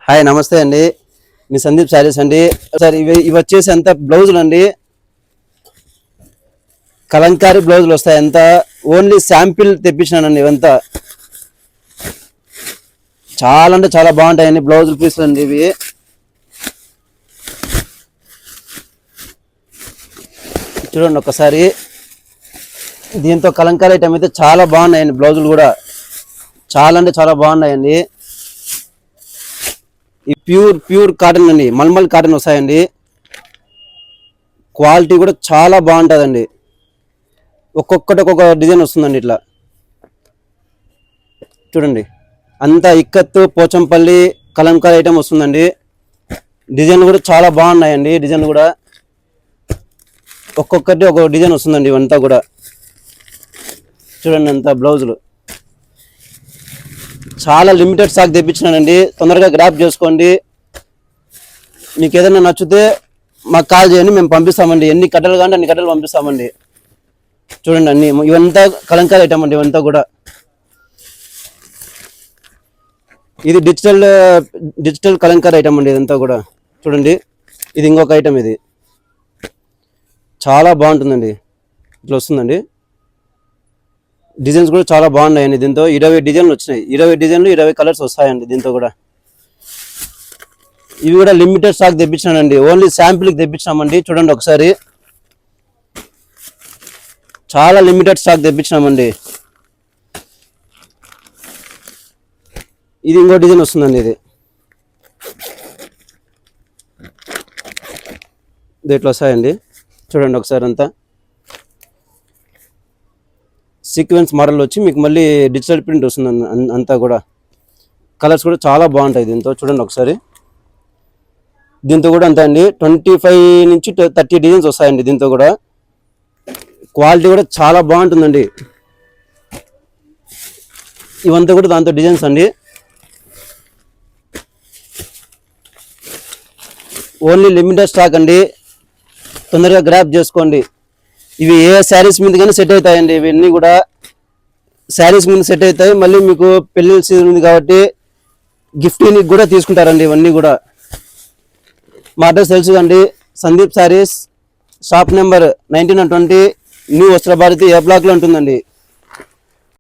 Hi నమస్తే అండి, మీ సందీప్ శారీస్ అండి. సార్ ఇవి వచ్చేసి అంత బ్లౌజులు అండి, కలంకారీ బ్లౌజులు వస్తాయి. అంతా ఓన్లీ శాంపిల్ తెప్పించినానండి. ఇవంతా చాలా అంటే చాలా బాగుంటాయండి బ్లౌజులు పీసులు అండి. ఇవి చూడండి ఒకసారి. దీంతో కలంకారీ ఐటమ్ అయితే చాలా బాగున్నాయండి. బ్లౌజులు కూడా చాలా అంటే చాలా బాగున్నాయండి. ఈ ప్యూర్ కాటన్ అండి, మల్మల్ కాటన్ వస్తాయండి. క్వాలిటీ కూడా చాలా బాగుంటుందండి. ఒక్కొక్కటి ఒక్కొక్క డిజైన్ వస్తుందండి. ఇట్లా చూడండి, అంతా ఇక్కత్తు పోచంపల్లి కలంకారీ ఐటమ్ వస్తుందండి. డిజైన్లు కూడా చాలా బాగున్నాయండి. డిజైన్లు కూడా ఒక్కొక్కటి ఒక్కొక్క డిజైన్ వస్తుందండి. ఇవంతా కూడా చూడండి, అంతా బ్లౌజులు చాలా లిమిటెడ్ స్టాక్ తెప్పించినానండి. తొందరగా గ్రాప్ చేసుకోండి. మీకు ఏదైనా నచ్చితే మాకు కాల్ చేయండి, మేము పంపిస్తామండి. ఎన్ని కట్టలు కావాలంటే అన్ని కట్టలు పంపిస్తామండి. చూడండి, అన్ని ఇవంతా కలంకారీ ఐటమ్ అండి. ఇవంతా కూడా ఇది డిజిటల్ కలంకారీ ఐటమ్ అండి. ఇదంతా కూడా చూడండి. ఇది ఇంకొక ఐటమ్. ఇది చాలా బాగుంటుందండి. ఇట్లా వస్తుందండి. డిజైన్స్ కూడా చాలా బాగున్నాయండి. దీంతో 20 డిజైన్లు వచ్చినాయి. 20 డిజైన్లు 20 కలర్స్ వస్తాయండి దీంతో కూడా. ఇవి కూడా లిమిటెడ్ స్టాక్ తెప్పించానండి. ఓన్లీ శాంపిల్కి తెప్పించామండి. చూడండి ఒకసారి, చాలా లిమిటెడ్ స్టాక్ తెప్పించామండి. ఇది ఇంకో డిజైన్ వస్తుందండి. ఇది ఇట్లా వస్తాయండి. చూడండి ఒకసారి, అంతా సీక్వెన్స్ మోడల్ వచ్చి మీకు మళ్ళీ డిజిటల్ ప్రింట్ వస్తుంది. అంతా కూడా కలర్స్ కూడా చాలా బాగుంటాయి దీంతో. చూడండి ఒకసారి. దీంతో కూడా అంతే అండి, 25 నుంచి 30 డిజైన్స్ వస్తాయండి. దీంతో కూడా క్వాలిటీ కూడా చాలా బాగుంటుందండి. ఇవంతా కూడా దాంతో డిజైన్స్ అండి. ఓన్లీ లిమిటెడ్ స్టాక్ అండి. తొందరగా గ్రాప్ చేసుకోండి. ఇవి ఏ శారీస్ మీద కానీ సెట్ అవుతాయండి. ఇవన్నీ కూడా శారీస్ మీద సెట్ అవుతాయి. మళ్ళీ మీకు పెళ్ళిళ్ళ సీజన్ ఉంది కాబట్టి గిఫ్టింగ్ కూడా తీసుకుంటారండి. ఇవన్నీ కూడా మా అడ్రస్ తెలుసుకండి. Sandeep saris, shop number 19 and 20, new Vastra Bharati, ఏ బ్లాక్లో ఉంటుందండి.